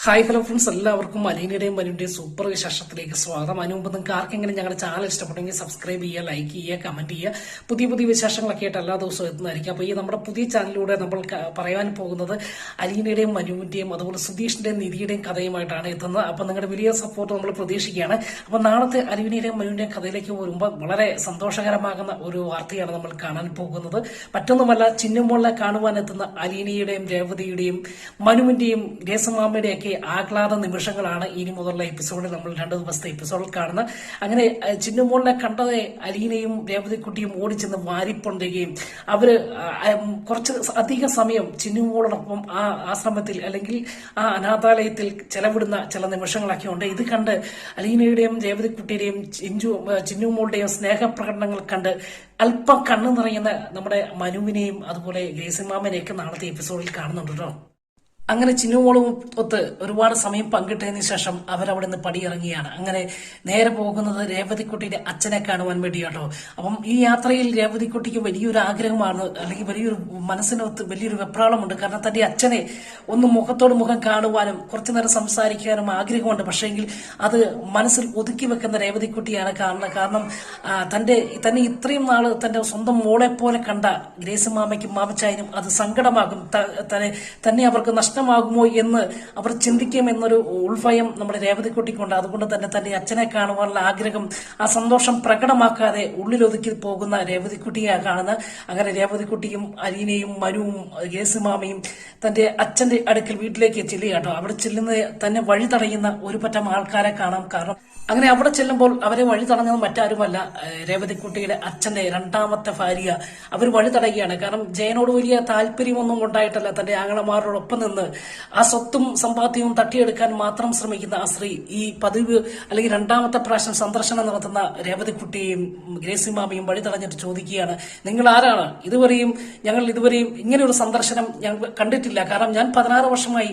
Hi hello friends, എല്ലാവർക്കും അലീനയുടെയും മനുവിന്റെയും super വിശേഷത്തിലേക്ക് സ്വാഗതം. അതിന് മുമ്പ് നിങ്ങൾക്ക് ആർക്കെങ്കിലും ഞങ്ങളുടെ ചാനൽ ഇഷ്ടപ്പെട്ടെങ്കിൽ സബ്സ്ക്രൈബ് ചെയ്യുക, ലൈക്ക് ചെയ്യുക, കമന്റ് ചെയ്യുക. പുതിയ പുതിയ വിശേഷങ്ങളൊക്കെ ആയിട്ട് എല്ലാ ദിവസവും എത്തുന്നതായിരിക്കും. അപ്പോൾ ഈ നമ്മുടെ പുതിയ ചാനലിലൂടെ നമ്മൾ പറയാൻ പോകുന്നത് അലീനയുടെയും മനുവിന്റെയും അതുപോലെ സുധീഷിന്റെയും നിധിയുടെയും കഥയുമായിട്ടാണ് എത്തുന്നത്. അപ്പോൾ നിങ്ങളുടെ വലിയ സപ്പോർട്ട് നമ്മൾ പ്രതീക്ഷിക്കുകയാണ്. അപ്പോൾ നാളത്തെ അലീനയുടെയും മനുവിന്റെയും കഥയിലേക്ക് വരുമ്പോൾ വളരെ സന്തോഷകരമാകുന്ന ഒരു വാർത്തയാണ് നമ്മൾ കാണാൻ പോകുന്നത്. മറ്റൊന്നുമല്ല, ചിന്നുമോളെ കാണുവാൻ എത്തുന്ന അലീനയുടെയും രേവതിയുടെയും മനുവിന്റെയും ഗ്രേസമാമയുടെയൊക്കെ ആഹ്ലാദ നിമിഷങ്ങളാണ് ഇനി മുതലുള്ള എപ്പിസോഡിൽ നമ്മൾ 2 ദിവസത്തെ എപ്പിസോഡിൽ കാണുന്നത്. അങ്ങനെ ചിന്നുമോളിനെ കണ്ടതേ അലീനയും രേവതിക്കുട്ടിയും ഓടിച്ചെന്ന് വാരിപ്പൊണ്ടുകയും അവര് കുറച്ച് അധിക സമയം ചിന്നുമോളോടൊപ്പം ആ ആശ്രമത്തിൽ അല്ലെങ്കിൽ ആ അനാഥാലയത്തിൽ ചെലവിടുന്ന ചില നിമിഷങ്ങളൊക്കെ ഉണ്ട്. ഇത് കണ്ട് അലീനയുടെയും രേവതിക്കുട്ടിയുടെയും ചിന്നുമോളുടെയും സ്നേഹപ്രകടനങ്ങൾ കണ്ട് അല്പം കണ്ണു നിറയുന്ന നമ്മുടെ മനുവിനെയും അതുപോലെ ഗ്രേസിമാമനെയൊക്കെ നാളത്തെ എപ്പിസോഡിൽ കാണുന്നുണ്ട് കേട്ടോ. അങ്ങനെ ചിന്നുമോളും ഒത്ത് ഒരുപാട് സമയം പങ്കിട്ടതിന് ശേഷം അവരവിടെ നിന്ന് പടിയിറങ്ങിയാണ്. അങ്ങനെ നേരെ പോകുന്നത് രേവതിക്കുട്ടിയുടെ അച്ഛനെ കാണുവാൻ വേണ്ടിയാട്ടോ. അപ്പം ഈ യാത്രയിൽ രേവതിക്കുട്ടിക്ക് വലിയൊരു ആഗ്രഹമാണ്, അല്ലെങ്കിൽ വലിയൊരു മനസ്സിനൊത്ത് വലിയൊരു വെപ്രാളമുണ്ട്. കാരണം തന്റെ അച്ഛനെ ഒന്ന് മുഖത്തോട് മുഖം കാണുവാനും കുറച്ചു നേരം സംസാരിക്കാനും ആഗ്രഹമുണ്ട്. പക്ഷേങ്കിൽ അത് മനസ്സിൽ ഒതുക്കി വെക്കുന്ന രേവതിക്കുട്ടിയാണ് കാണുന്നത്. കാരണം തന്നെ ഇത്രയും നാള് തന്റെ സ്വന്തം മോളെ പോലെ കണ്ട ഗ്രേസ് മാമയ്ക്കും മാമച്ചായനും അത് സങ്കടമാകും, തന്നെ അവർക്ക് നഷ്ടമാകുമോ എന്ന് അവർ ചിന്തിക്കുമെന്നൊരു ഉൾഭയം നമ്മുടെ രേവതിക്കുട്ടിക്കുണ്ട്. അതുകൊണ്ട് തന്നെ തന്റെ അച്ഛനെ കാണുവാനുള്ള ആഗ്രഹം, ആ സന്തോഷം പ്രകടമാക്കാതെ ഉള്ളിലൊതുക്കി പോകുന്ന രേവതിക്കുട്ടിയെ കാണുന്നത്. അങ്ങനെ രേവതിക്കുട്ടിയും അലീനയും മനുവും ഗ്രേസിമാമയും തന്റെ അച്ഛന്റെ അടുക്കൽ വീട്ടിലേക്ക് ചെല്ലുകയാട്ടോ. അവിടെ ചെല്ലുന്നത് തന്നെ വഴി തടയുന്ന ഒരു പറ്റം ആൾക്കാരെ കാണാം. കാരണം അങ്ങനെ അവിടെ ചെല്ലുമ്പോൾ അവരെ വഴി തടഞ്ഞത് മറ്റാരുമല്ല, രേവതിക്കുട്ടിയുടെ അച്ഛന്റെ 2ാമത്തെ ഭാര്യ. അവർ വഴി തടയുകയാണ്. കാരണം ജയനോട് വലിയ താല്പര്യമൊന്നും ഉണ്ടായിട്ടല്ല, തന്റെ ആങ്ങളമാരോടൊപ്പം നിന്ന് ആ സ്വത്തും സമ്പാദ്യവും തട്ടിയെടുക്കാൻ മാത്രം ശ്രമിക്കുന്ന ആ സ്ത്രീ ഈ പതിവ് അല്ലെങ്കിൽ 2ാമത്തെ പ്രാവശ്യം സന്ദർശനം നടത്തുന്ന രേവതിക്കുട്ടിയെയും ഗ്രേസിമാമയും വഴി തടഞ്ഞിട്ട് ചോദിക്കുകയാണ്, നിങ്ങൾ ആരാണ്? ഞങ്ങൾ ഇതുവരെയും ഇങ്ങനെ ഒരു സന്ദർശനം ഞങ്ങൾ കണ്ടിട്ടില്ല. കാരണം ഞാൻ 16 വർഷമായി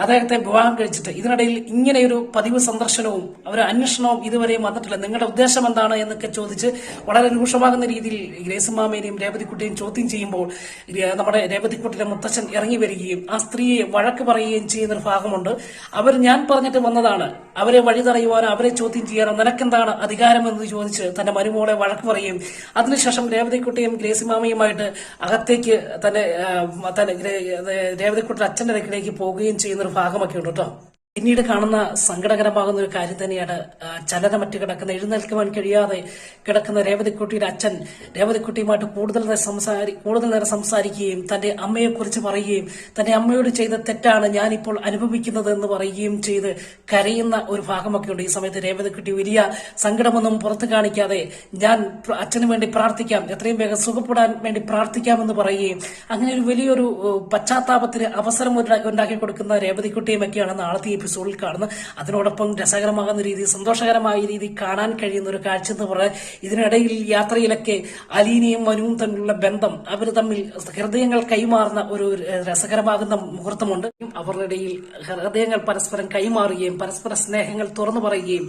അദ്ദേഹത്തെ വിവാഹം കഴിച്ചിട്ട് ഇതിനിടയിൽ ഇങ്ങനെയൊരു പതിവ് സന്ദർശനവും ഒരു അന്വേഷണവും ഇതുവരെയും വന്നിട്ടില്ല. നിങ്ങളുടെ ഉദ്ദേശം എന്താണ് എന്നൊക്കെ ചോദിച്ച് വളരെ രൂക്ഷമാകുന്ന രീതിയിൽ ഗ്രേസിമാമേനെയും രേവതിക്കുട്ടിയെയും ചോദ്യം ചെയ്യുമ്പോൾ നമ്മുടെ രേവതിക്കുട്ടിയുടെ മുത്തച്ഛൻ ഇറങ്ങി വരികയും ആ സ്ത്രീയെ വഴക്ക് പറയുകയും ചെയ്യുന്ന ഒരു ഭാഗമുണ്ട്. ഞാൻ പറഞ്ഞിട്ട് വന്നതാണ്, അവരെ വഴി തടയുവാനോ അവരെ ചോദ്യം ചെയ്യാനോ നിനക്കെന്താണ് അധികാരമെന്ന് ചോദിച്ച് തന്റെ മരുമോളെ വഴക്ക് പറയുകയും അതിനുശേഷം രേവതിക്കുട്ടിയും ഗ്രേസിമാമയുമായിട്ട് അകത്തേക്ക് തന്നെ രേവതിക്കുട്ടിയുടെ അച്ഛന്റെ അടുക്കിലേക്ക് പോവുകയും ചെയ്യുന്ന ഒരു ഭാഗമൊക്കെ ഉണ്ട് കേട്ടോ. പിന്നീട് കാണുന്ന സങ്കടകരമാകുന്ന ഒരു കാര്യം തന്നെയാണ് ചലനമറ്റ് കിടക്കുന്ന, എഴുന്നേൽക്കുവാൻ കഴിയാതെ കിടക്കുന്ന രേവതിക്കുട്ടിയുടെ അച്ഛൻ രേവതിക്കുട്ടിയുമായിട്ട് കൂടുതൽ നേരം സംസാരിക്കുകയും തന്റെ അമ്മയെക്കുറിച്ച് പറയുകയും തന്റെ അമ്മയോട് ചെയ്ത തെറ്റാണ് ഞാനിപ്പോൾ അനുഭവിക്കുന്നത് എന്ന് പറയുകയും ചെയ്ത് കരയുന്ന ഒരു ഭാഗമൊക്കെ ഉണ്ട്. ഈ സമയത്ത് രേവതിക്കുട്ടി വലിയ സങ്കടമൊന്നും പുറത്തു കാണിക്കാതെ ഞാൻ അച്ഛന് വേണ്ടി പ്രാർത്ഥിക്കാം, എത്രയും വേഗം സുഖപ്പെടാൻ വേണ്ടി പ്രാർത്ഥിക്കാമെന്ന് പറയുകയും അങ്ങനെ ഒരു വലിയൊരു പശ്ചാത്താപത്തിന് അവസരം ഉണ്ടാക്കി കൊടുക്കുന്ന രേവതിക്കുട്ടിയുമൊക്കെയാണ് നാളത്തെ എപ്പിസോഡിൽ കാണുന്നത്. അതിനോടൊപ്പം രസകരമാകുന്ന രീതി, സന്തോഷകരമായ രീതി കാണാൻ കഴിയുന്ന ഒരു കാഴ്ച എന്ന് പറയാൻ, ഇതിനിടയിൽ യാത്രയിലൊക്കെ അലീനയും മനുവും തമ്മിലുള്ള ബന്ധം, അവർ തമ്മിൽ ഹൃദയങ്ങൾ കൈമാറുന്ന ഒരു രസകരമാകുന്ന മുഹൂർത്തമുണ്ട്. അവരുടെ ഇടയിൽ ഹൃദയങ്ങൾ പരസ്പരം കൈമാറുകയും പരസ്പര സ്നേഹങ്ങൾ തുറന്നു പറയുകയും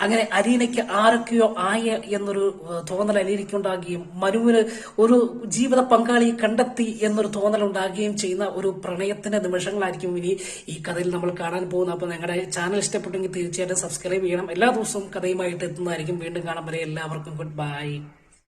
അങ്ങനെ അലീനയ്ക്ക് ആരൊക്കെയോ ആയ എന്നൊരു തോന്നൽ അലീനയ്ക്കുണ്ടാകുകയും മനുവിന് ഒരു ജീവിത പങ്കാളി കണ്ടെത്തി എന്നൊരു തോന്നൽ ഉണ്ടാകുകയും ചെയ്യുന്ന ഒരു പ്രണയത്തിന്റെ നിമിഷങ്ങളായിരിക്കും ഇനി ഈ കഥയിൽ നമ്മൾ കാണാൻ പോകുന്നത്. അപ്പോൾ നിങ്ങളുടെ ചാനൽ ഇഷ്ടപ്പെട്ടെങ്കിൽ തീർച്ചയായിട്ടും സബ്സ്ക്രൈബ് ചെയ്യണം. എല്ലാ ദിവസവും കഥയുമായിട്ട് എത്തുന്നതായിരിക്കും. വീണ്ടും കാണാൻ വരെ എല്ലാവർക്കും ഗുഡ് ബൈ.